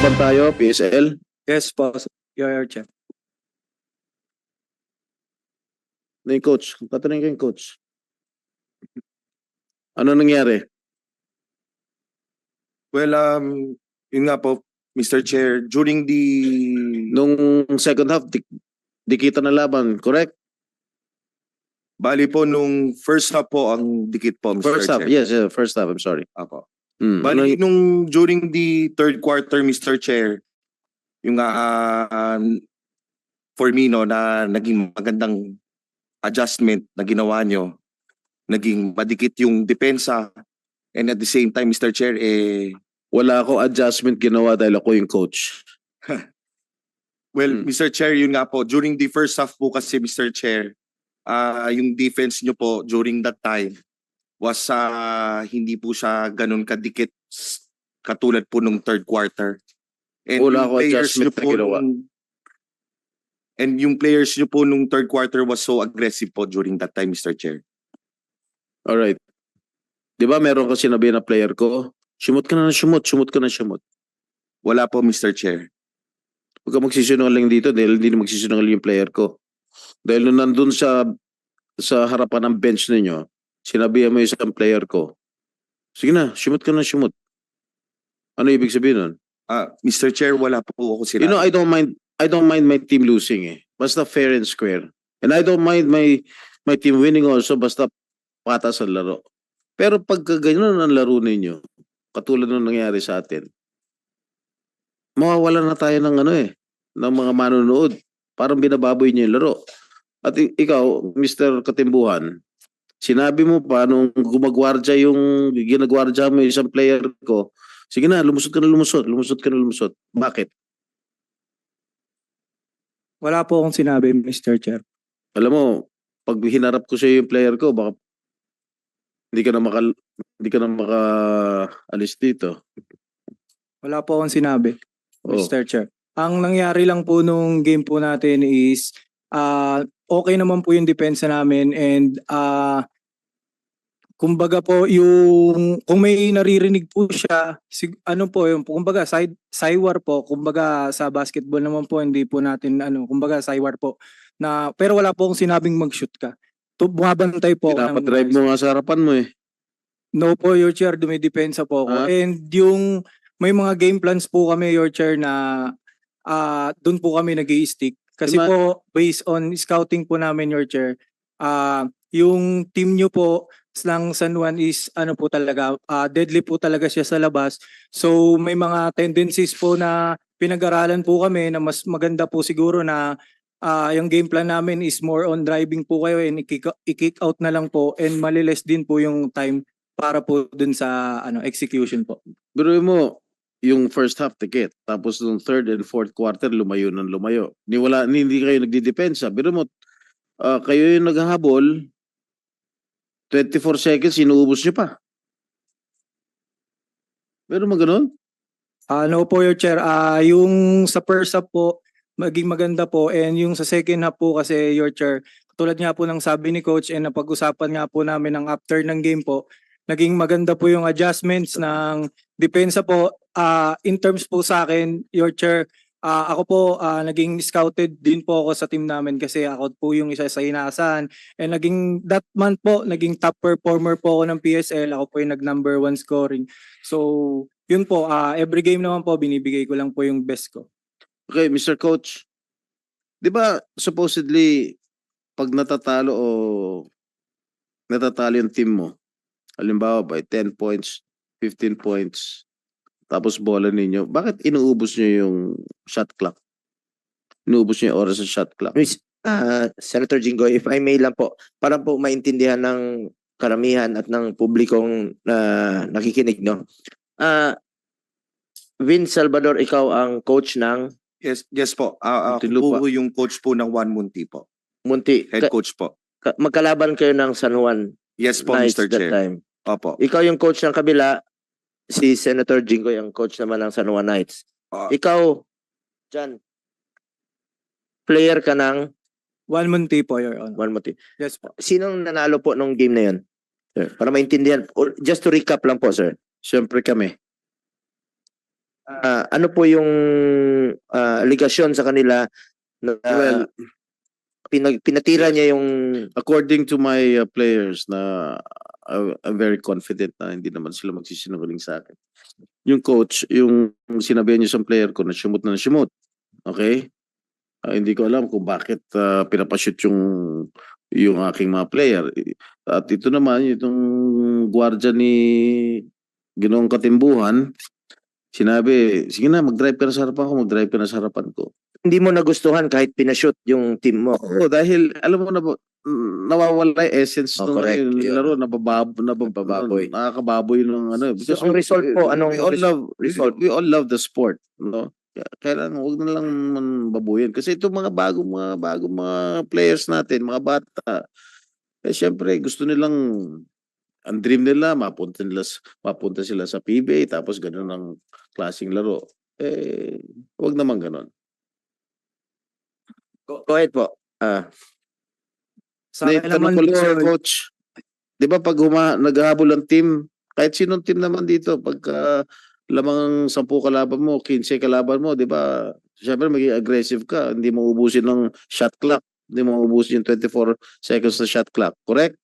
Laban tayo, PSL. Yes po, Your Chair. Na yung coach. Tatanungin ko yung coach. Ano nangyari? Well, yun nga po, Mr. Chair, during the... Nung second half, di kita na laban, correct? Bali po, nung first half po, ang dikit po, Mr. First half, Chair. yes, first half, I'm sorry. Apo. Ano, Bali, nung during the third quarter, Mr. Chair, yung for me, no, na naging magandang adjustment na ginawa nyo, naging madikit yung depensa, and at the same time, Mr. Chair, wala ako adjustment ginawa dahil ako yung coach. well, Mr. Chair, yun nga po, during the first half po kasi, Mr. Chair, yung defense nyo po during that time was hindi po siya ganun kadikit katulad po nung third quarter. And Wala yung ako players adjustment nyo na po ginawa. And yung players nyo po nung third quarter was so aggressive po during that time, Mr. Chair. Alright. Di ba meron ka sinabi na player ko? Sumot ka na ng sumot ka na sumot. Wala po, Mr. Chair. Huwag ka magsisinungaling dito dahil hindi na magsisinungaling yung player ko. Dahil nung nandun sa harapan ng bench ninyo, sinabihan mo yung isang player ko, sige na, sumot ka na sumot. Ano ibig sabihin nun? Mr. Chair, wala po ako sinabi. You know, I don't mind my team losing eh. Basta fair and square. And I don't mind my team winning also basta patas ang laro. Pero pagka ganyan ang laro ninyo, katulad ng nangyari sa atin, mawawalan na tayo ng ng mga manonood. Parang binababoy niyo yung laro. At ikaw, Mr. Katimbuhan, sinabi mo pa nung ginagwardya mo yung isang player ko, sige na, lumusot ka na lumusot. Bakit? Wala po akong sinabi, Mr. Chair. Alam mo, pag hinarap ko sa yung player ko, baka hindi ka na maka-alis dito. Wala po akong sinabi, Oh. Mr. Chair. Ang nangyari lang po nung game po natin is okay naman po yung depensa namin and kumbaga po kung may naririnig po siya, kumbaga sidewar po, kumbaga sa basketball naman po hindi po natin kumbaga sidewar po na pero wala po akong sinabing mag-shoot ka. Bumabantay po ako Pinapadrive mo nga sa harapan mo eh. No po, Your Chair, dumidepensa po ako. And yung may mga game plans po kami, Your Chair, na doon po kami nag-i-stick. Kasi po, based on scouting po namin, Your Chair, yung team nyo po ng San Juan is po talaga, deadly po talaga siya sa labas. So may mga tendencies po na pinag-aralan po kami na mas maganda po siguro na yung game plan namin is more on driving po kayo and i-kick out na lang po and maliles din po yung time para po dun sa execution po. Pero mo, yung first half ticket, tapos yung third and fourth quarter, lumayo ng lumayo. Hindi kayo nagdidepensa. Pero mo, kayo yung naghahabol, 24 seconds, inuubos nyo pa. Pero maganon? No po, Your Chair. Yung sa first half po, maging maganda po. And yung sa second half po kasi, Your Chair, tulad nga po ng sabi ni Coach and napag-usapan nga po namin ng after ng game po, naging maganda po yung adjustments ng depensa po. In terms po sa akin, Your Chair, ako po naging scouted din po ako sa team namin kasi ako po yung isa sa inaasahan. And that month po, naging top performer po ako ng PSL. Ako po yung nag-number 1 scoring. So, yun po, every game naman po, binibigay ko lang po yung best ko. Okay, Mr. Coach, di ba supposedly, pag natatalo yung team mo, halimbawa by 10 points, 15 points, tapos bola ninyo, bakit inuubos nyo yung shot clock? Inuubos nyo yung oras sa shot clock? Senator Jinggoy, if I may lang po, para po maintindihan ng karamihan at ng publikong nakikinig, no? Vince Salvador, ikaw ang coach ng Yes po. Ako po yung coach po ng Juan Munti po. Munti. Head coach po. Magkalaban kayo ng San Juan Yes po, Knights Mr. that Chair. time. Opo. Ikaw yung coach ng kabila, si Senator Jinggoy ang coach naman ng San Juan Knights. Ikaw, Jan, player ka ng Juan Munti po, Your Honor. Juan Munti. Yes po. Sinong nanalo po nung game na yun? Sir, para maintindihan. Just to recap lang po, sir. Siyempre kami. Ano po yung aligasyon sa kanila na Well, pinatira niya yung according to my players na I'm very confident na hindi naman sila magsisinungaling sa akin. Yung coach, yung sinabihan niya sa player ko na sumut na sumut. Okay? Hindi ko alam kung bakit pinapashoot yung aking mga player. At ito naman, itong gwardiya ni Ginoong Katimbuhan, sinabi, sige na, mag-drive ka na sa harapan ko, mag-drive ka na sa harapan ko. hindi mo nagustuhan kahit pinashoot yung team mo. Oo, dahil alam mo na nawawala yung essence Oh, ng correct. yung laro, Nabababoy. nakakababoy ng ano. So, ang result po, anong result? We all love the sport, no? Kailangan huwag na lang babuyin kasi itong mga bagong mga players natin, mga bata. Syempre gusto nilang ang dream nila mapunta sila sa PBA tapos ganoon ang klaseng laro. Huwag naman ganoon. Go ahead po. Sa akin Tanong naman ko lang po, sa coach. 'Di ba pag naghahabol ang team, kahit sinong team naman dito, pagka lamang 10 kalaban mo, 15 kalaban mo, 'di ba? Syempre maging aggressive ka, hindi mo ubusin ng shot clock, hindi mo ubusin yung 24 seconds na shot clock, correct?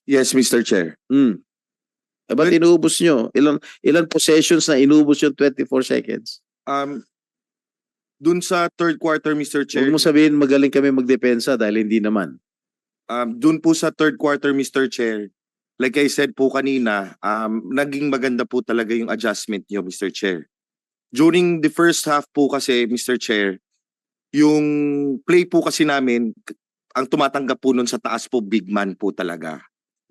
Yes, Mr. Chair. Ba't inuubos nyo? Ilan possessions na inubos yung 24 seconds? Dun sa third quarter, Mr. Chair, Huwag mo sabihin magaling kami magdepensa dahil hindi naman. dun po sa third quarter, Mr. Chair, like I said po kanina, naging maganda po talaga yung adjustment niyo, Mr. Chair. During the first half po kasi, Mr. Chair, yung play po kasi namin, ang tumatanggap po nun sa taas po, big man po talaga.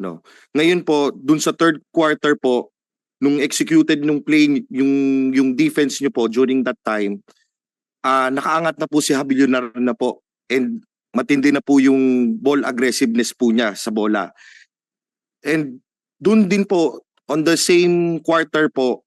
No. Ngayon po, dun sa third quarter po, nung executed nung play, yung defense niyo po during that time, nakaangat na po si Habilionar na po and matindi na po yung ball aggressiveness po niya sa bola. And dun din po, on the same quarter po,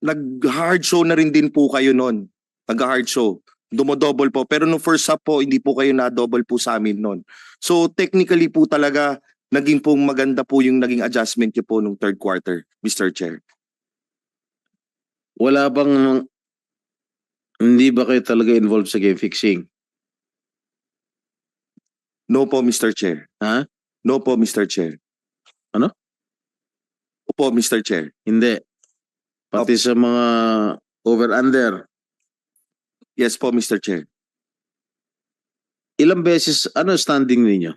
nag-hard show na rin din po kayo nun. Nag-hard show. Dumodouble po. Pero nung first half po, hindi po kayo na-double po sa amin nun. So technically po talaga, naging pong maganda po yung naging adjustment niyo po nung third quarter, Mr. Chair. Hindi ba kayo talaga involved sa game fixing? No po, Mr. Chair. Ha? No po, Mr. Chair. Ano? Opo, Mr. Chair. Hindi. Pati sa mga over-under. Yes po, Mr. Chair. Ilang beses, ano standing ninyo?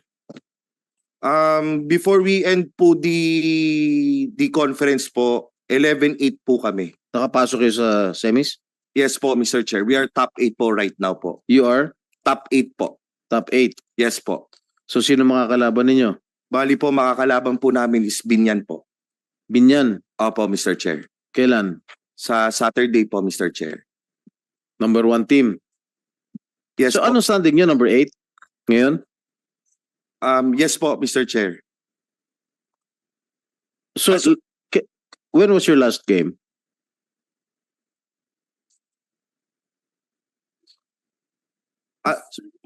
Before we end po the conference po, 11-8 po kami. Nakapasok kayo sa semis? Yes po, Mr. Chair. We are top 8 po right now po. You are Top 8 po. top 8. Yes po. So sino mga kalaban ninyo? Bali po, makakalaban po namin is Binyan po. Binyan. Opo, Mr. Chair. Kailan? Sa Saturday po, Mr. Chair. Number 1 team. Yes So po. ano standing nyo? Number 8? Ngayon? Yes po, Mr. Chair. So, when was your last game?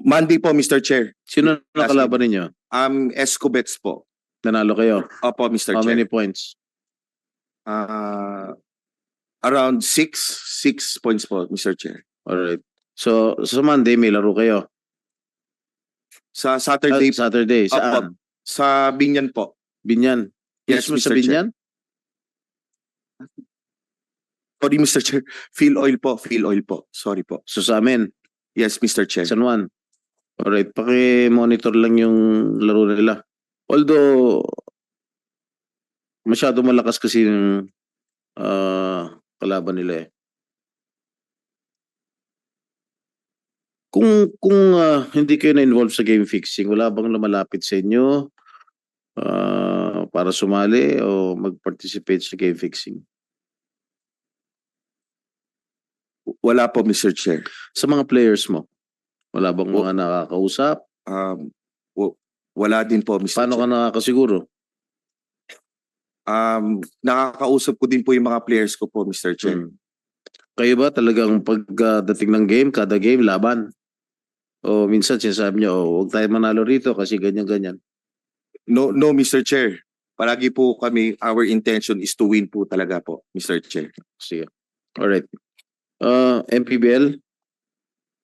Monday po, Mr. Chair. Sino nakalaban ninyo? Escobets po. Nanalo kayo? Opo, Mr. How Chair. many points? Around 6 points po, Mr. Chair. Alright. So, sa Monday may laro kayo? Sa Saturday, Saturday. Saan? sa Binyan po. Binyan. Yes, Mismo sa Mr. Chair. Binyan? Sorry, Mr. Chair. Fuel oil po. Sorry po. So sa amin, Yes, Mr. Chair. San Juan. Alright, paki-monitor lang yung laro nila. Although, masyado malakas kasi yung kalaban nila eh. Kung hindi kayo na-involve sa game fixing, wala bang lumalapit sa inyo para sumali o mag-participate sa game fixing? Wala po, Mr. Chair. Sa mga players mo, wala bang mga nakakausap? Wala din po, Mr. Paano ka Chair. nakakasiguro? Nakakausap ko din po yung mga players ko po, Mr. Chair. Kayo ba talagang pagdating ng game, kada game, laban? O minsan sinasabi niyo, huwag tayo manalo rito kasi ganyan-ganyan. No, Mr. Chair. Palagi po kami, our intention is to win po talaga po, Mr. Chair. Sige. All right. MPBL,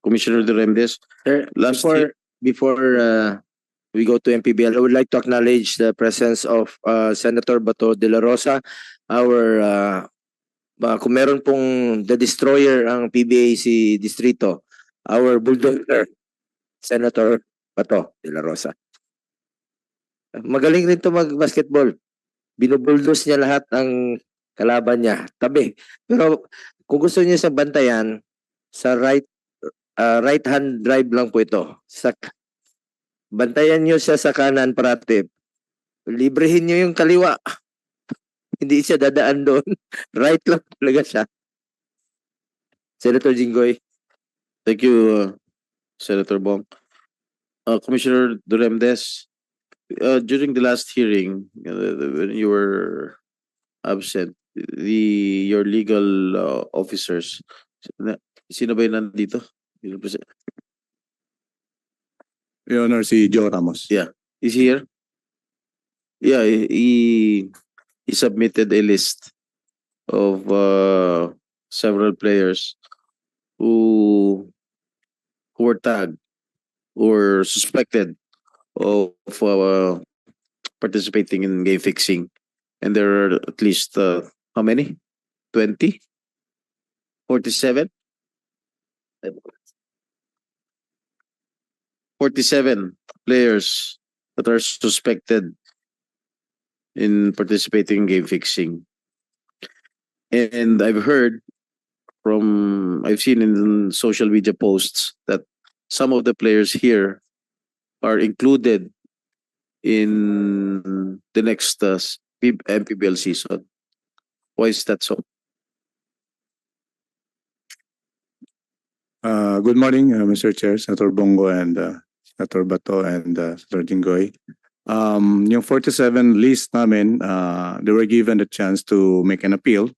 Commissioner Duremdes. Sir, Last before we go to MPBL, I would like to acknowledge the presence of Senator Bato de la Rosa, our kung meron pong the destroyer ang PBA si Distrito, our bulldozer, Senator Bato de la Rosa. Magaling rin to mag-basketball. Binubulldoze niya lahat ng kalaban niya. Tabi. Pero kung gusto niya sa bantayan, sa right hand drive lang po ito. Bantayan niyo siya sa kanan parati. Librehin niyo yung kaliwa. Hindi siya dadaan doon. Right lang talaga siya. Senator Jinggoy. Thank you, Senator Bong. Commissioner Duremdes, during the last hearing, when you were absent, your legal officers, sino ba yung nandito? Your Honor, si Joe Ramos. Yeah. Is he here? Yeah, he submitted a list of several players who were tagged or suspected of participating in game fixing. And there are at least, how many? 20? 47? 47 players that are suspected in participating in game fixing. And I've seen in social media posts that some of the players here are included in the next MPBL season. Why is that so? Good morning, Mr. Chair, Senator Bongo and Senator Bato and Senator Jinggoy. Yung 47 list namin, they were given the chance to make an appeal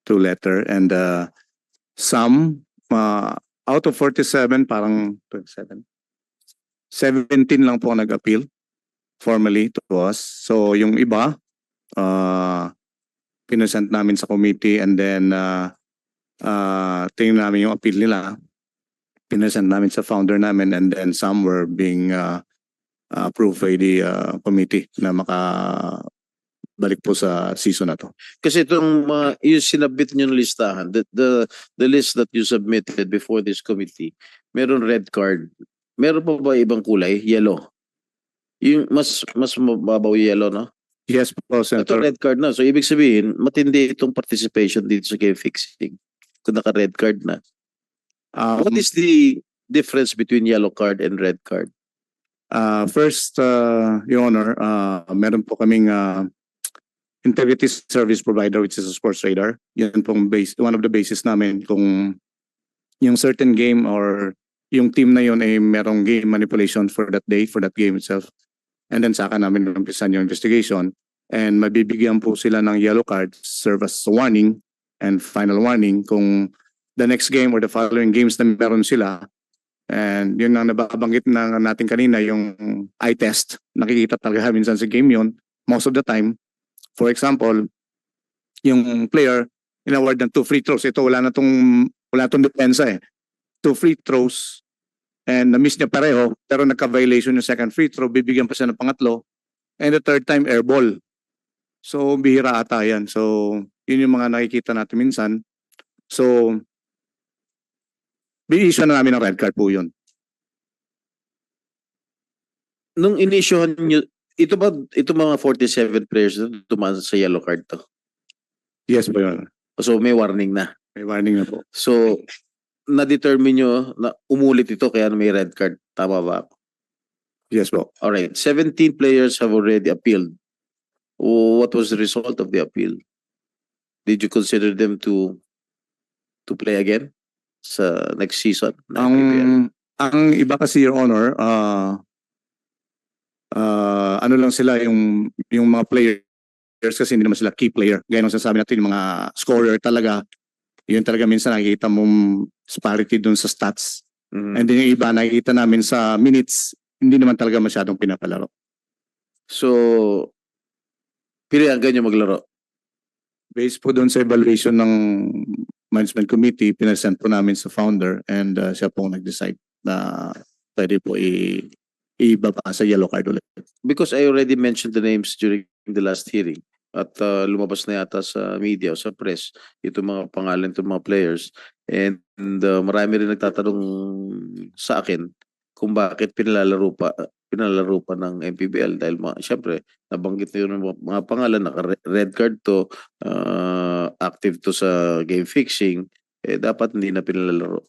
to letter, and some out of 47, parang 27, 17 lang po nag-appeal formally to us. So yung iba, pinasent namin sa committee, and then tingnan namin yung appeal nila, pinasent namin sa founder namin, and then some were being approved by the committee na makabalik po sa season na to. Kasi itong yung sinabit nyo ng listahan, the list that you submitted before this committee, meron red card. Meron pa ba ibang kulay? Yellow. Yung mas mababaw yung yellow, no? Yes po, Ito Senator. red card na. So ibig sabihin, matindi itong participation dito sa game fixing. Kung naka-red card na. What is the difference between yellow card and red card? First, Your Honor, meron po kaming integrity service provider, which is a sports radar. Yan pong one of the basis namin kung yung certain game or yung team na yun ay merong game manipulation for that day, for that game itself. And then saka namin umpisan yung investigation, and mabibigyan po sila ng yellow card, serve as warning and final warning kung the next game or the following games na meron sila. And yun ang nababanggit na natin kanina, yung eye test. Nakikita talaga minsan sa game yun, most of the time. For example, yung player in-award ng 2 free throws. Ito wala tong depensa eh. 2 free throws and na-miss niya pareho, pero nagka-violation yung second free throw, bibigyan pa siya ng pangatlo, and the third time air ball. So bihira ata yan. So yun yung mga nakikita natin minsan. So bi-issue na namin ng red card po yun. Nung inisyohan nyo, ito mga 47 players na tumaan sa yellow card to? Yes po yun. So may warning na. May warning na po. So na-determine nyo na umulit ito kaya may red card. Tama ba? Yes po. Alright. 17 players have already appealed. What was the result of the appeal? Did you consider them to play again sa next season? Ang iba kasi, Your Honor, ano lang sila yung mga players kasi hindi naman sila key player. Gaya nung sinasabi natin, yung mga scorer talaga, yun talaga minsan nakikita mong disparity dun sa stats. And then yung iba nakikita namin sa minutes, hindi naman talaga masyadong pinapalaro. So, pilihan ganyo maglaro? Based po dun sa evaluation ng management committee, pinasend po namin sa founder and siya po nag-decide na pwede po ibaba sa yellow card ulit. Because I already mentioned the names during the last hearing at lumabas na yata sa media o sa press itong mga pangalan itong mga players and marami rin nagtatanong sa akin kung bakit pinalalaro pa ng MPBL dahil syempre nabanggit na yun ng mga pangalan, red card to, active to sa game fixing, dapat hindi na pinalalaro.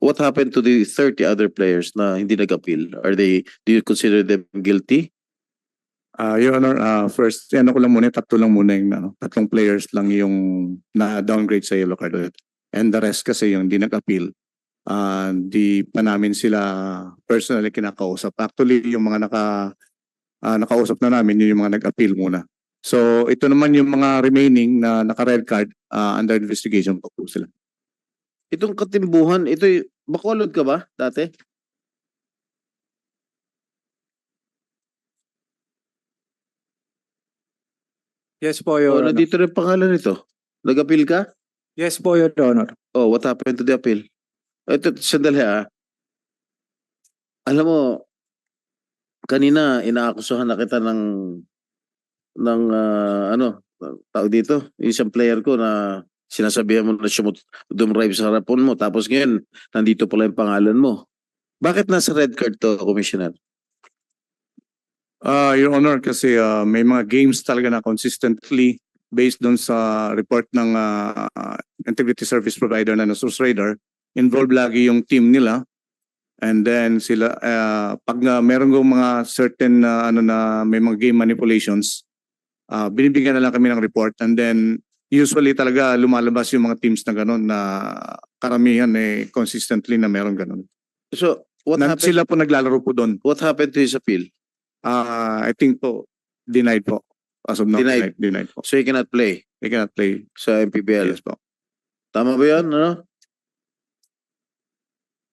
What happened to the 30 other players na hindi nag-appeal? Do you consider them guilty? Your Honor, first, ko lang muna, tatlo lang muna yung tatlong players lang yung na-downgrade sa yellow card ulit. And the rest kasi yung hindi nag-appeal, di pa namin sila personally kinakausap. Actually, yung mga nakausap na namin, yun yung mga nag-appeal muna. So, ito naman yung mga remaining na naka-red card, under investigation pa po sila. Itong katimbuhan, Bacolod ka ba dati? Yes po, Your Honor. Nandito rin pangalan nito. Nag-appeal ka? Yes po, Your Honor. Oh, what happened to the appeal? Ito, sandali Alam mo, kanina inaakusahan na kita ng tawag dito, isang player ko na sinasabihan mo na dumrive sa harapon mo tapos ngayon nandito pala yung pangalan mo. Bakit nasa red card to, Commissioner? Your Honor, kasi may mga games talaga na consistently based doon sa report ng integrity service provider na Source Radar, involved lagi yung team nila. And then sila, pag meron kong mga certain na may mga game manipulations, binibigyan na lang kami ng report. And then usually talaga lumalabas yung mga teams na gano'n na karamihan consistently na meron gano'n. So, what happened? Sila po naglalaro po doon. What happened to his appeal? I think po, denied po. As of now, Denied. denied po. So he cannot play They cannot play. sa MPBL. Yes po. Tama ba yun? Ano?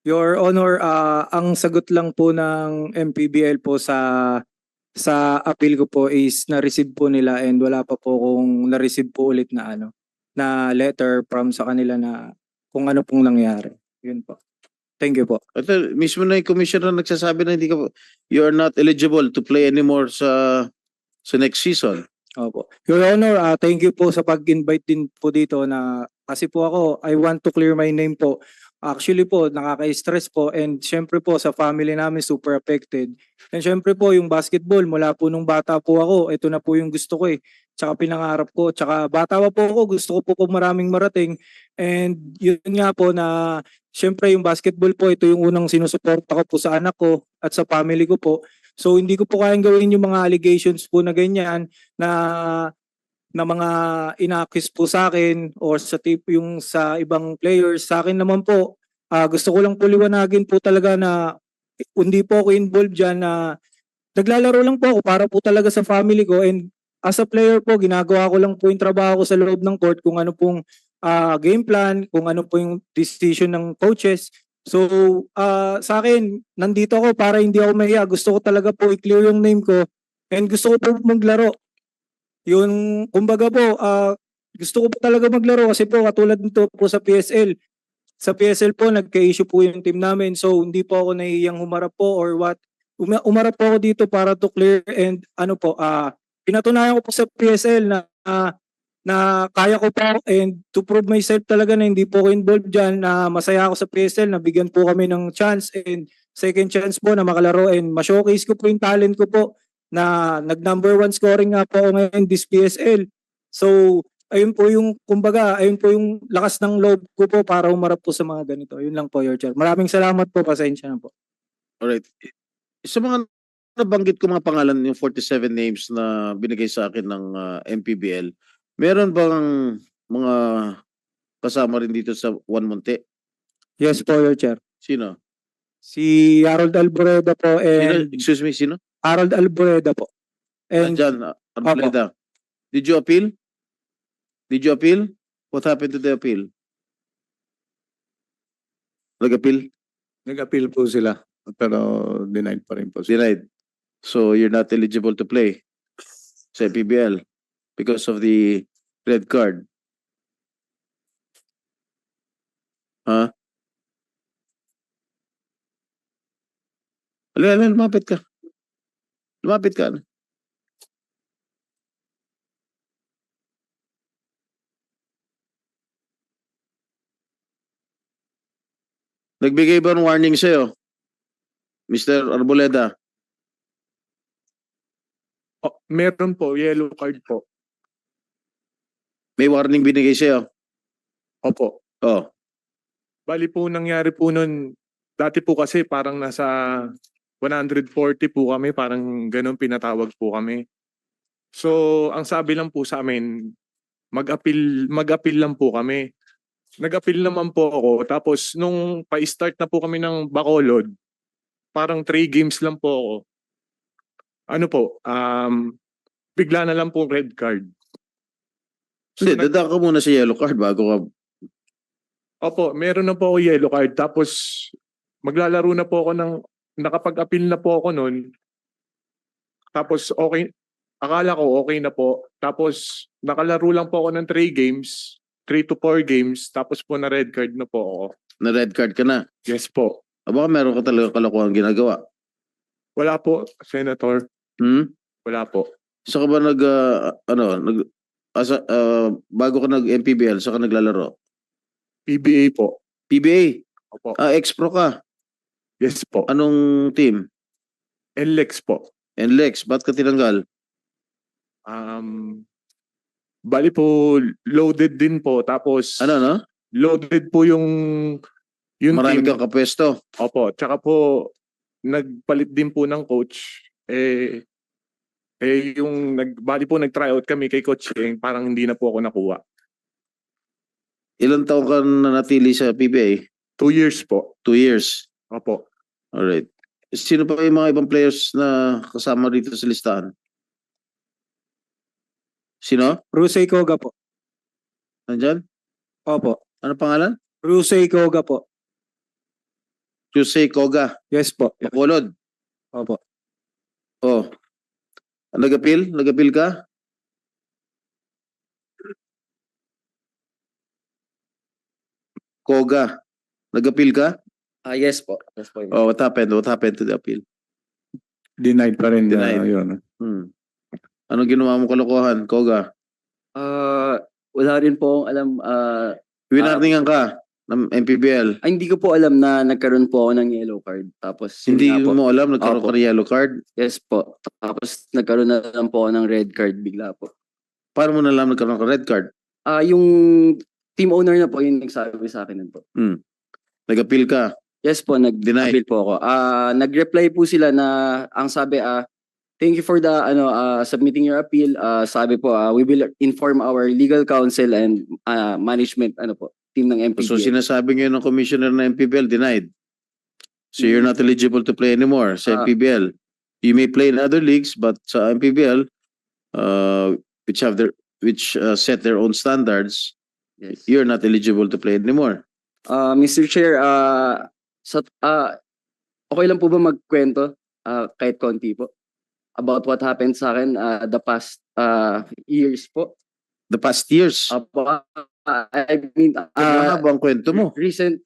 Your Honor, ang sagot lang po ng MPBL po sa appeal ko po is na-receive po nila and wala pa po kung na-receive po ulit na letter from sa kanila na kung ano pong nangyari. Yun po. Thank you po. Ito, mismo na yung commissioner nagsasabi na you are not eligible to play anymore sa next season. Opo. Your Honor, thank you po sa pag-invite din po dito na kasi po ako, I want to clear my name po. Actually po, nakaka-stress po and syempre po sa family namin super affected. And syempre po yung basketball, mula po nung bata po ako, ito na po yung gusto ko Tsaka pinangarap ko. Tsaka bata pa po ako, gusto ko po maraming marating. And yun nga po na syempre yung basketball po, ito yung unang sinusuporta ko po sa anak ko at sa family ko po. So hindi ko po kayang gawin yung mga allegations po na ganyan na mga inaccuse po sa akin or sa yung sa ibang players. Sa akin naman po, gusto ko lang po liwanagin po talaga na hindi po ako involved dyan na naglalaro lang po ako para po talaga sa family ko and as a player po, ginagawa ko lang po yung trabaho ko sa loob ng court kung ano pong game plan, kung ano po yung decision ng coaches. So sa akin, nandito ako para hindi ako mahiya. Gusto ko talaga po i-clear yung name ko and gusto ko po maglaro. Yung kumbaga po, gusto ko po talaga maglaro kasi po katulad nito po sa PSL. Sa PSL po, nagka-issue po yung team namin. So hindi po ako nahihiyang humarap po or what. Umarap po ako dito para to clear and pinatunayan ko po sa PSL na kaya ko po and to prove myself talaga na hindi po ako involved dyan, na masaya ako sa PSL, na bigyan po kami ng chance and second chance po na makalaro and ma-showcase ko po yung talent ko po na nag-number 1 scoring nga po ako ngayon this PSL. So, ayun po yung, kumbaga, ayun po yung lakas ng loob ko po para umarap po sa mga ganito. Yun lang po, Your Chair. Maraming salamat po, pasensya na po. Alright. Sa mga nabanggit ko mga pangalan, yung 47 names na binigay sa akin ng MPBL, meron bang mga kasama rin dito sa Juan Monte? Yes po, Your Chair. Sino? Si Harold Alboreda po and... Excuse me, sino? Harold Alboreda po. And Jan Arboleda. Did you appeal? Did you appeal? What happened to the appeal? Nag-appeal? Nag-appeal po sila, pero denied pa rin po sila. Denied. So you're not eligible to play sa PBL because of the red card. Ha? Alin, lumapit ka. Lumapit ka. Nagbigay ba ng warning sa'yo? Mr. Arboleda? Oh, meron po, yellow card po. May warning binigay sa'yo? Opo. Oh. Bali po nangyari po nun, dati po kasi parang nasa 140 po kami, parang ganun pinatawag po kami. So, ang sabi lang po sa amin, mag-appeal lang po kami. Nag-appeal naman po ako, tapos nung pa-start na po kami ng Bacolod, parang 3 games lang po ako. Ano po, bigla na lang po red card. Hindi, dadaan ka muna sa yellow card bago ka. Opo, meron na po ako yellow card. Tapos maglalaro na po ako nakapag-appeal na po ako noon. Tapos okay, akala ko okay na po. Tapos nakalaro lang po ako ng 3 games, 3 to 4 games. Tapos po na red card na po ako. Na red card ka na. Yes po. Baka meron ka talaga kalokohan ginagawa. Wala po, Senator. Wala po. Saan ka ba bago ka nag-MPBL, saan ka naglalaro? PBA po. PBA? Opo. Ex-pro ka. Yes po. Anong team? NLEX po. NLEX. Ba't ka tinanggal? Bali po, loaded din po. Tapos Ano? loaded po yung Marami team. kang kapwesto. Opo, tsaka po nagpalit din po ng coach. Bali po nag-tryout kami kay Coach King, parang hindi na po ako nakuha. Ilang taon ka nanatili sa PBA? 2 years po. 2 years. Opo. Alright. Sino pa yung mga ibang players na kasama dito sa listahan? Sino? Rusey Koga po. Nandyan? Opo. Ano pangalan? Rusey Koga po. Jose Koga. Yes po. Bacolod. Opo. Oh. Nag-appeal? Nag-appeal ka? Koga. Nag-appeal ka? Yes po. Yes po. Oh, what happened? What happened to the appeal? Denied pa rin. Denied. Yun. Anong ginawa mo kalokohan, Koga? Wala rin po akong alam. Winarningan ka ng MPBL. Hindi ko po alam na nagkaroon po ako ng yellow card. Tapos yun Hindi nga po. mo alam, nagkaroon Opo. ka ng yellow card. Yes po. Tapos nagkaroon na lang po ako ng red card bigla po. Paano mo nalam nagkaroon ka red card? Yung team owner na po yung nagsabi sa akin nun po. Nag-appeal ka. Yes po, Deny. nag-appeal po ako. Nag-reply po sila na ang sabi, thank you for the submitting your appeal. Sabi po, we will inform our legal counsel and management team ng MPBL. So sinasabi ngayon ng commissioner ng MPBL, denied. So you're not eligible to play anymore sa MPBL. You may play in other leagues, but sa MPBL, which set their own standards, Yes. you're not eligible to play anymore. Mr. Chair, okay lang po ba magkwento kahit konti po about what happened sa akin the past years po? The past years. I mean, Ano ba ang kwento mo? recent,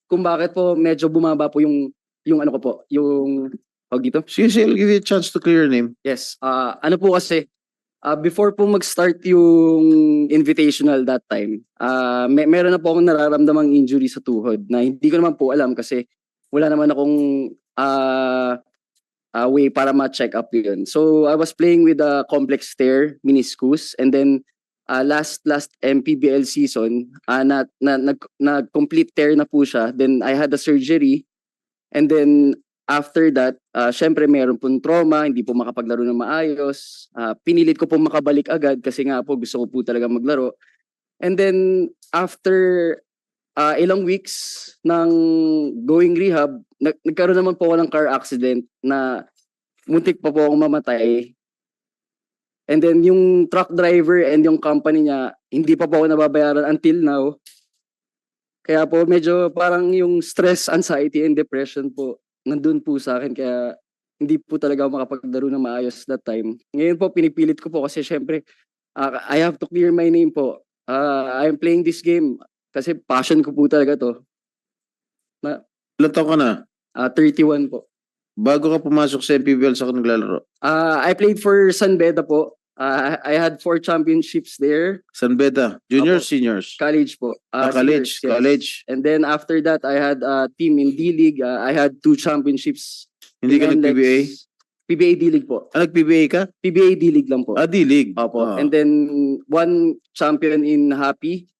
kung bakit po medyo bumaba po yung ano ko po, yung, dito? Sige, I'll give you a chance to clear your name. Yes, ano po kasi, before po mag-start yung invitational that time, meron na po akong nararamdamang injury sa tuhod na hindi ko naman po alam kasi wala naman akong way para ma-check up yun. So I was playing with a complex tear meniscus, and then last MPBL season, nag-complete tear na po siya. Then I had a surgery, and then after that, syempre meron pong trauma, hindi po makapaglaro ng maayos. Pinilit ko po makabalik agad kasi nga po gusto ko po talaga maglaro. And then after ilang weeks ng going rehab, nagkaroon naman po ako ng car accident na muntik pa po akong mamatay. And then yung truck driver and yung company niya, hindi pa po ako nababayaran until now. Kaya po medyo parang yung stress, anxiety, and depression po nandun po sa akin, kaya hindi po talaga ako makapaglaro ng maayos that time. Ngayon po, pinipilit ko po kasi syempre, I have to clear my name po. I'm playing this game kasi passion ko po talaga to. Ilan taon ka na? 31 po. Bago ka pumasok sa MPBL sa naglalaro? I played for San Beda po. I had 4 championships there. San Beda? Juniors, Apo. seniors? College po. College, Seniors, yes. college. And then after that, I had a team in D-League. I had 2 championships. Hindi ka in NLEX. nag-PBA? PBA D-League po. Nag-PBA ka? PBA D-League lang po. D-League. Opo. Ah. And then 1 champion in Happy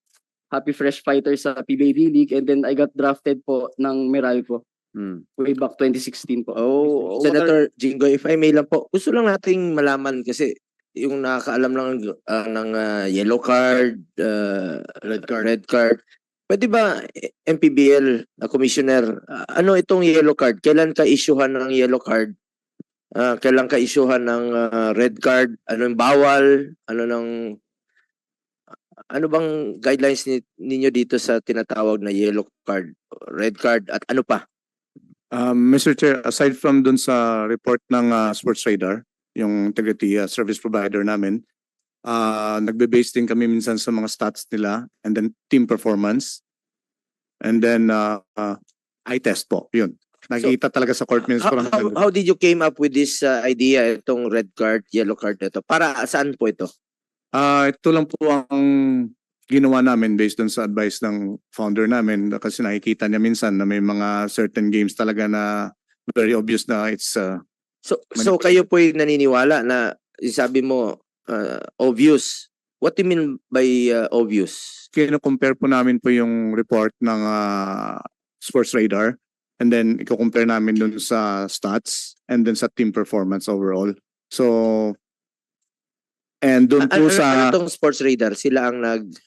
Fresh Fighter sa PBA D-League. And then I got drafted po ng Meralco way back 2016 po. Oh, Senator Jingo, if I may lang po, gusto lang nating malaman kasi yung nakakaalam lang ng yellow card, red card. Pwede ba MPBL commissioner, ano itong yellow card? Kailan ka isyuhan ng yellow card? Kailan ka isyuhan ng red card? Ano yung bawal? Ano bang guidelines ninyo dito sa tinatawag na yellow card, red card at ano pa? Mr. Chair, aside from dun sa report ng Sports Radar, yung integrity service provider namin, nagbe-base din kami minsan sa mga stats nila and then team performance. And then eye test po, yun. Nakikita talaga sa court minutes. How did you came up with this idea, itong red card, yellow card ito? Para saan po ito? Ito lang po ang ginawa namin based dun sa advice ng founder namin kasi nakikita niya minsan na may mga certain games talaga na very obvious na it's So kayo po yung naniniwala na sabi mo obvious. What do you mean by obvious? kino-compare po namin po yung report ng Sports Radar and then i-compare namin dun sa stats and then sa team performance overall. So and dun po sa Ano tong Sports Radar? Sila ang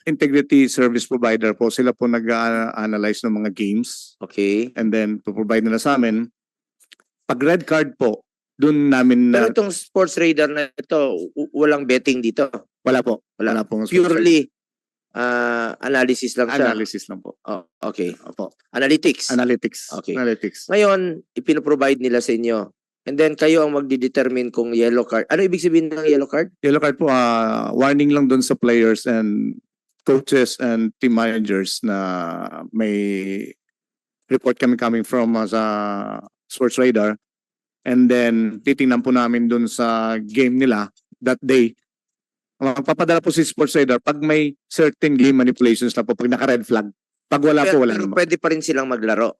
integrity service provider po, sila po nag-analyze ng mga games okay. and then to provide nila sa amin. Pag red card po, dun namin Pero itong Sports Radar na ito, walang betting dito. wala po. Wala. Wala pong Purely analysis lang siya. analysis lang po. Oh, okay. Opo. Analytics. Analytics. Okay. Analytics. Ngayon, ipino-provide nila sa inyo. And then kayo ang magdi-determine kung yellow card. Ano ibig sabihin ng yellow card? Yellow card po, warning lang dun sa players and coaches and team managers na may report kami coming from sa Sports Radar. And then titingnan po namin dun sa game nila that day. Magpapadala po si Sports Radar pag may certain game manipulations na po, pag naka-red flag. Pag wala po, wala Pero naman. pwede pa rin silang maglaro.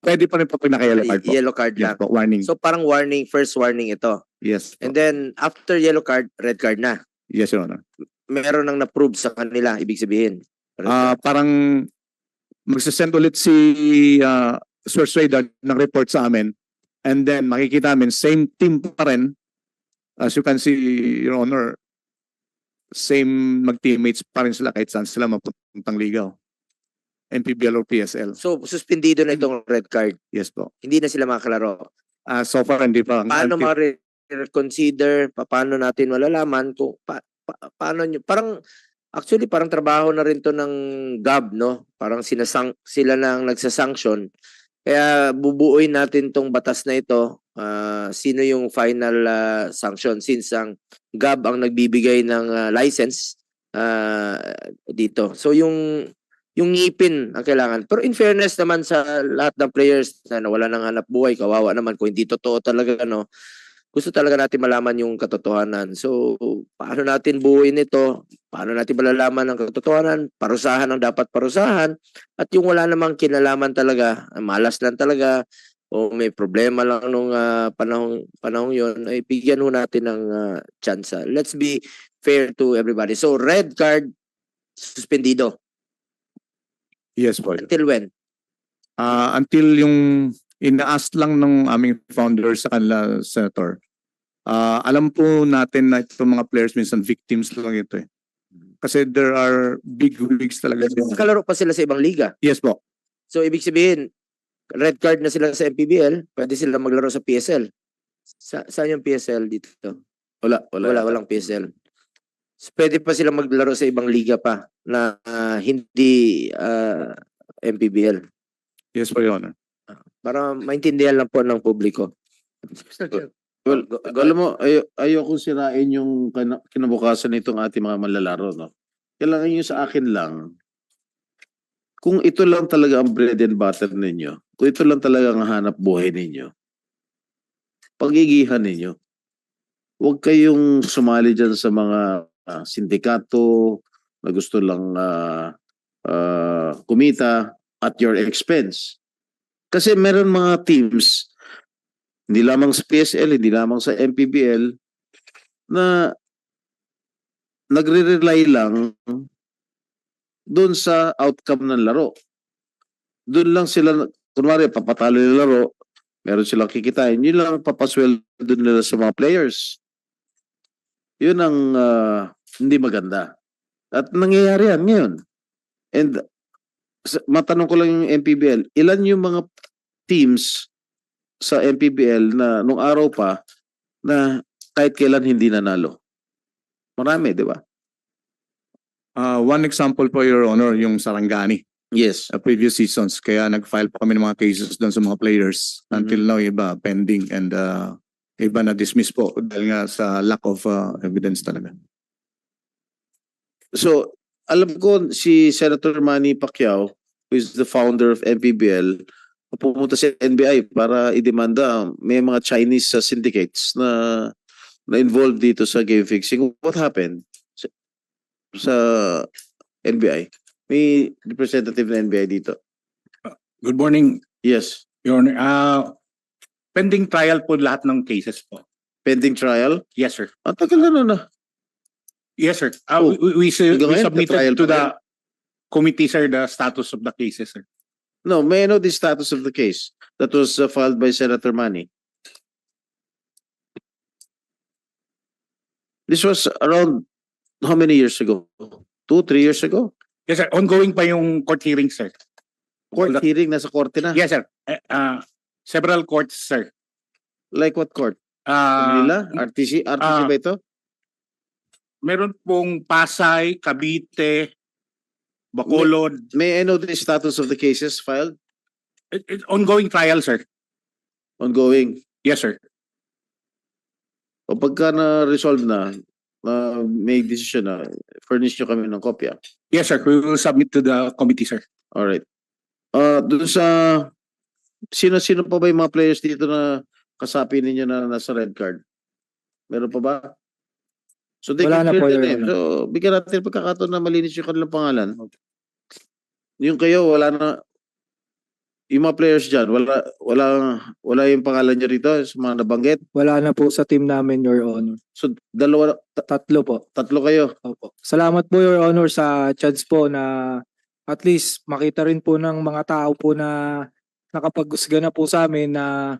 Pwede pa rin po pag naka-yellow card po. Yellow card Yes lang. po, warning. So parang warning, first warning ito. Yes po. And then after yellow card, red card na. Yes, Your Honor. Meron nang na-prove sa kanila, ibig sabihin. Red card. Parang magsasend ulit si Sports Radar ng report sa amin and then makikita namin same team pa rin. As you can see, Your Honor, same mag-teammates pa rin sila kahit saan sila mapuntang ligaw. NPBL or PSL. So suspendido na itong red card. Yes po. Hindi na sila makakalaro. So far, hindi pa. Paano ma-reconsider? Paano natin malalaman kung paano nyo? Parang actually parang trabaho na rin to ng GAB, no? Parang sila na ang nagsasanction. Kaya bubuuin natin tong batas na ito. Sino yung final sanction since ang GAB ang nagbibigay ng license dito. So yung ngipin ang kailangan. Pero in fairness naman sa lahat ng players na wala nang hanap buhay, kawawa naman kung hindi totoo talaga, no? Gusto talaga natin malaman yung katotohanan. So, paano natin buuin ito? Paano natin malalaman ang katotohanan? Parusahan ang dapat parusahan. At yung wala namang kinalaman talaga, malas lang talaga, o may problema lang nung panahong yun, ay bigyan ho natin ng chance. Let's be fair to everybody. So, red card, suspendido. Yes po. Until when? Until yung ina-ask lang ng aming founder sa kanila, Senator. Alam po natin na itong mga players minsan victims lang ito eh. Kasi there are big wigs talaga. Kalaro pa sila sa ibang liga. Yes po. So, ibig sabihin, red card na sila sa MPBL, pwede sila maglaro sa PSL. Saan yung PSL dito? Walang PSL. So, pwede pa sila maglaro sa ibang liga pa na hindi MPBL. Yes po, Your Honor. Para maintindihan lang po ng publiko. Well, alam mo, ayokong sirain yung kinabukasan nitong ating mga manlalaro, no? Kailangan nyo sa akin lang, kung ito lang talaga ang bread and butter ninyo, kung ito lang talaga ang hanap buhay ninyo, pagigihan ninyo. Huwag kayong sumali dyan sa mga sindikato na gusto lang kumita at your expense. Kasi meron mga teams, hindi lamang sa PSL, hindi lamang sa MPBL, na nagre-rely lang doon sa outcome ng laro. Doon lang sila, kunwari, papatalo yung laro, meron silang kikitain, yun lang ang papasweldo nila sa mga players. Yun ang hindi maganda. At nangyayari yan ngayon. And matanong ko lang yung MPBL, ilan yung mga teams sa MPBL na nung araw pa na kahit kailan hindi nanalo? Marami, di ba? One example po, Your Honor, yung Sarangani. Yes. Previous seasons. Kaya nag-file pa kami ng mga cases doon sa mga players. Until now, iba pending and iba na-dismiss po dahil nga sa lack of evidence talaga. So, alam ko si Senator Manny Pacquiao, who is the founder of MPBL, pumunta sa NBI para idemanda. May mga Chinese syndicates na involved dito sa game fixing. What happened sa NBI? May representative ng NBI dito. Good morning, Yes. Your Honor. Pending trial po lahat ng cases po. Pending trial? Yes, sir. Ang tagal na nun ah. Yes, sir. Oh, We hanggang ngayon, submitted trial to pa the committee, sir, the status of the cases, sir. No, may I know the status of the case that was filed by Senator Manny? This was around how many years ago? 2-3 years ago? Yes, sir. Ongoing pa yung court hearing, sir. Court hearing, nasa korte na? Yes, sir. Several courts, sir. Like what court? Uh, Manila? RTC? RTC ba ito? Meron pong Pasay, Cavite, Bacolod. May I know the status of the cases filed? Ongoing trial, sir. Ongoing. Yes, sir. O pagka na-resolve na, may decision na, furnish nyo kami ng kopya. Yes, sir. We will submit to the committee, sir. Alright. Doon sa, sino pa ba yung mga players dito na kasapi ninyo na nasa red card? Meron pa ba? So they Wala can na clear po, their Your name. Honor. So bigyan natin pagkakataon na malinis yung kanilang pangalan. Yung kayo, wala na, yung mga players dyan, wala yung pangalan nyo rito sa mga nabanggit. Wala na po sa team namin, Your Honor. So Tatlo po. tatlo kayo. Opo. Salamat po, Your Honor, sa chance po na at least makita rin po ng mga tao po na nakapag-usga na po sa amin na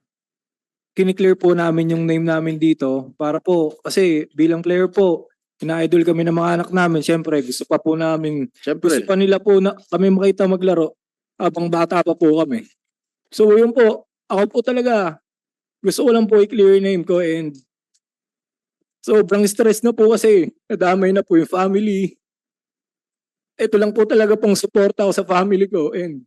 kiniklear po namin yung name namin dito para po, kasi bilang player po, ina-idol kami ng mga anak namin. Siyempre, gusto pa po namin, gusto Siyempre. pa nila po na kami makita maglaro habang bata pa po kami. So yun po, ako po talaga, gusto ko lang po i-clear yung name ko and sobrang stress na po kasi nadamay na po yung family. Ito lang po talaga pong support ako sa family ko and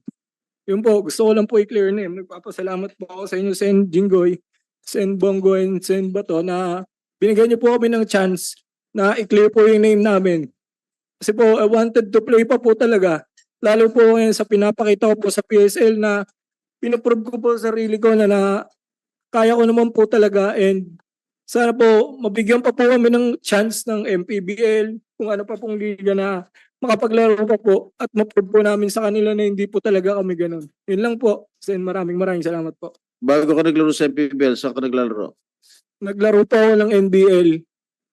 yun po, gusto ko lang po i-clear yung name. Nagpapasalamat po ako sa inyo, Sen Jinggoy, Sen Bongo, and Sen Bato na binigyan niyo po kami ng chance na i-clear po yung name namin. Kasi po, I wanted to play pa po talaga. Lalo po ngayon sa pinapakita ko po sa PSL na pinaprove ko po sa sarili ko na kaya ko naman po talaga and sana po mabigyan pa po kami ng chance ng MPBL kung ano pa pong liga na makapaglaro pa po at ma-prove po namin sa kanila na hindi po talaga kami ganun. Yun lang po. Sen, maraming salamat po. Bago ka naglaro sa MPBL, saan ka naglalaro? Naglaro po ako ng NBL.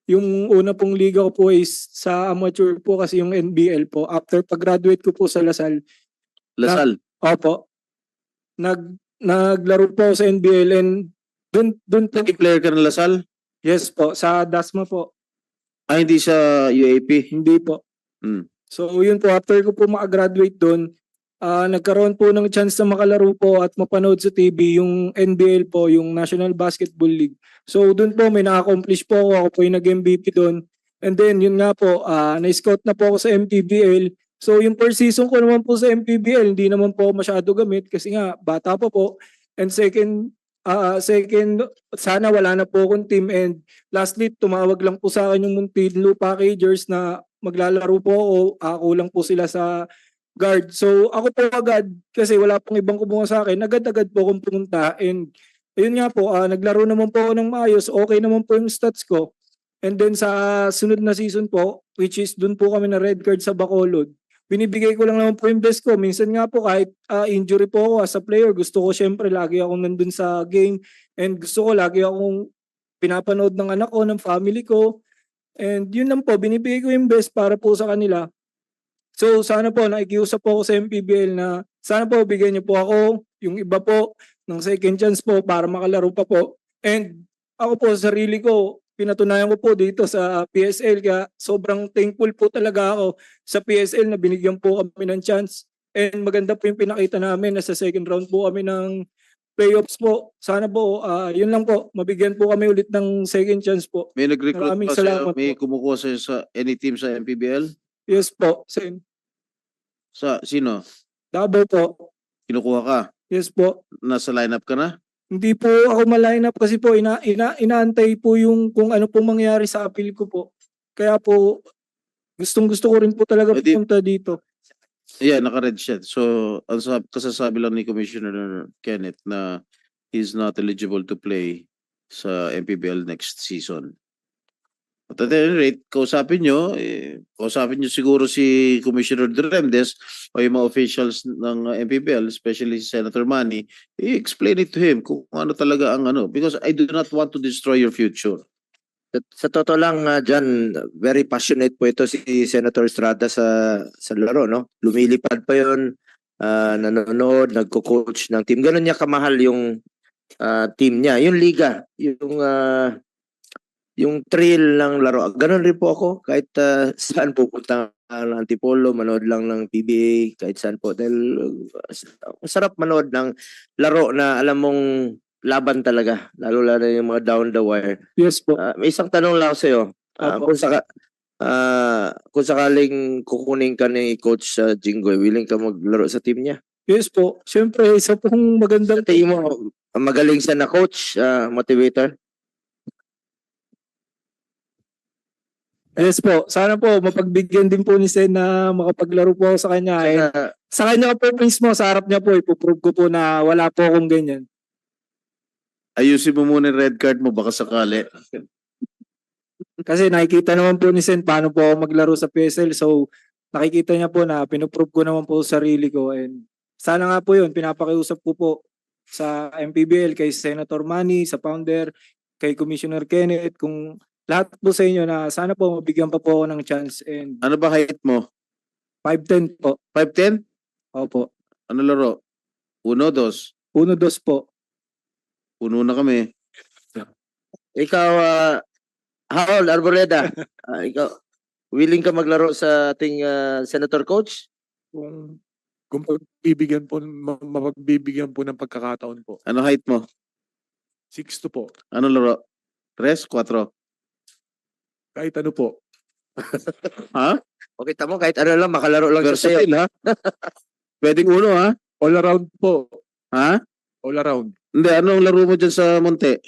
Yung una pong liga ko po is sa amateur po kasi yung NBL po. After pag-graduate ko po sa Lasal, Lasal. opo, naglaro po ako sa NBL and dun po, Naging player ka ng Lasal? yes po, sa Dasma po. Hindi sa UAP. Hindi po. Hmm. So yun po, after ko po makagraduate doon, nagkaroon po ng chance na makalaro po at mapanood sa TV yung NBL po, yung National Basketball League. So doon po may na-accomplish po ako, ako po yung nag-MVP doon. And then yun nga po, na-scout na po ako sa MPBL. So yung first season ko naman po sa MPBL, hindi naman po masyado gamit kasi nga bata pa po. And second, sana wala na po akong team. And lastly, tumawag lang po sa akin yung Muntinlupa Cagers na maglalaro po ako. Ako lang po sila sa guard. So ako po agad, kasi wala pong ibang kumuha sa akin, agad-agad po akong pumunta. And ayun nga po, naglaro naman po ako ng maayos, okay naman po yung stats ko. And then sa sunod na season po, which is dun po kami na red card sa Bacolod, binibigay ko lang naman po yung best ko. Minsan nga po kahit injury po ako as a player, gusto ko syempre lagi akong nandun sa game and gusto ko lagi akong pinapanood ng anak ko, ng family ko. And yun lang po, binibigay ko yung best para po sa kanila. So sana po, nakikiusap po ako sa MPBL na sana po bigyan niyo po ako, yung iba po, ng second chance po para makalaro pa po. And ako po, sarili ko, pinatunayan ko po dito sa PSL kaya sobrang thankful po talaga ako sa PSL na binigyan po kami ng chance. And maganda po yung pinakita namin na sa second round po kami ng playoffs po. Sana po, yun lang po, mabigyan po kami ulit ng second chance po. May nag-recruit Maraming pa sa'yo? salamat May po. kumukuha sa'yo sa any team sa MPBL? Yes po, Sen. Sa sino? Davao po. Kinukuha ka? Yes po. Nasa lineup ka na? Hindi po ako ma-line up kasi po inaantay po yung kung ano pong mangyari sa appeal ko po. Kaya po gustong-gusto ko rin po talaga Pwede- pumunta dito. Yeah, naka-red siya. So, ang kasasabi lang ni Commissioner Kenneth na he's not eligible to play sa MPBL next season. At at any rate, kausapin nyo siguro si Commissioner Duremdes o yung mga officials ng MPBL, especially si Senator Manny, i-explain it to him kung ano talaga ang ano. Because I do not want to destroy your future. Sa totoo lang, John, very passionate po ito si Senator Estrada sa laro, no? Lumilipad pa yon, nanonood, nagko-coach ng team. Ganun niya kamahal yung team niya. Yung liga, yung thrill ng laro. Ganun rin po ako. Kahit saan pupunta ng Antipolo, manood lang ng PBA, kahit saan po. Dahil masarap manood ng laro na alam mong laban talaga. Lalo na yung mga down the wire. Yes po. May isang tanong lang ako sa'yo. Opo. Kung sakaling kukunin ka ni Coach Jinggoy, willing ka maglaro sa team niya? Yes po. Siyempre, isa pong Sa magandang tingin mo, magaling siya na coach, motivator? Yes po. Sana po mapagbigyan din po ni Sen na makapaglaro po ako sa kanya. And sa kanya po mismo, sa harap niya po, ipoprove ko po na wala po akong ganyan. Ayusin mo muna yung red card mo, baka sakali. Kasi nakikita naman po ni Sen paano po ako maglaro sa PSL. So nakikita niya po na pinuprove ko naman po sa sarili ko. And sana nga po yun, pinapakiusap ko po sa MPBL, kay Senator Manny, sa founder, kay Commissioner Kenneth, kung lahat po sa inyo na sana po mabigyan pa po ako ng chance. And Ano ba height mo? 5'10 po. 5'10"? Opo. Ano laro? 1, 2. 1-2 po. Puno na kami. Ikaw, Harold Arboleda, ikaw, willing ka maglaro sa ating Senator Coach? Kung mapagbibigyan po ng pagkakataon po. Ano height mo? 6'2" po. Ano laro? 3, 4. Kahit ano po. Ha? Okay, tamo, kahit ano lang, makalaro lang siya sa'yo. Versatile, ha? Pwedeng uno, ha? All around po. Ha? All around. Hindi, anong laro mo dyan sa Monte?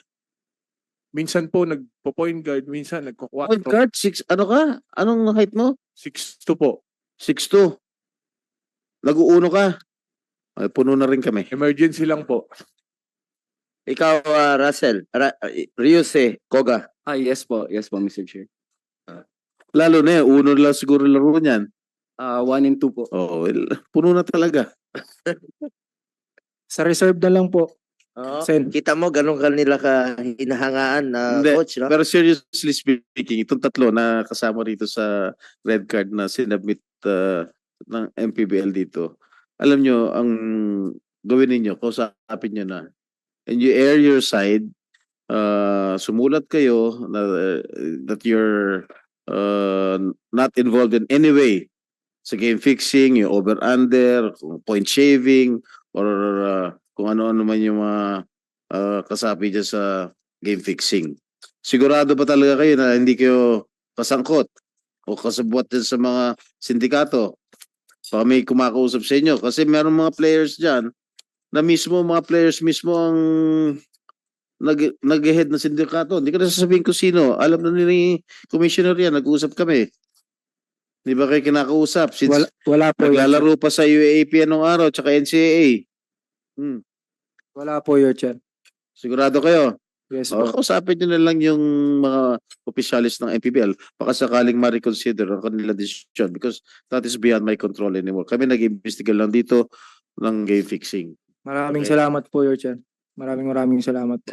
Minsan po nagpo-point guard, minsan nagko-4. Point guard? 6, ano ka? Anong height mo? 6'2" po. 6'2". Nag-uuno ka? Ay, puno na rin kami. Emergency lang po. Ikaw, Russell, Ryuse, Koga. Yes po, Mr. Chair. Lalo na yan, uno lang siguro laro niyan. 1 and 2 po. Oh, well, puno na talaga. Sa reserve na lang po. Sen. Kita mo, ganun kanila ka hinahangaan na Hindi, coach, no? Pero seriously speaking, itong tatlo na kasama rito sa red card na sinabit ng MPBL dito, alam nyo, ang gawin ninyo, kausapin nyo na. And you air your side, sumulat kayo that you're not involved in any way sa game fixing, yung over-under, point shaving, or kung ano-ano man yung mga kasapi dyan sa game fixing. Sigurado ba talaga kayo na hindi kayo kasangkot o kasabwat din sa mga sindikato? Baka may kumakausap sa inyo. Kasi meron mga players dyan na mga players mismo ang nag-head na sindikato. Hindi ko na sasabihin kung sino. Alam na ni Commissioner yan, nag-uusap kami. Di ba kayo kinakausap? Since Wala po, Your Chair. naglalaro pa sa UAAP anong araw, tsaka NCAA. Wala po, Your Chair. Sigurado kayo? Yes O, po. kausapin nyo na lang yung mga opisyalis ng MPBL baka sakaling ma-reconsider ang kanila decision because that is beyond my control anymore. Kami nag-iimbestiga lang dito ng game fixing. Maraming Okay. salamat po, Your Chair. Maraming salamat po.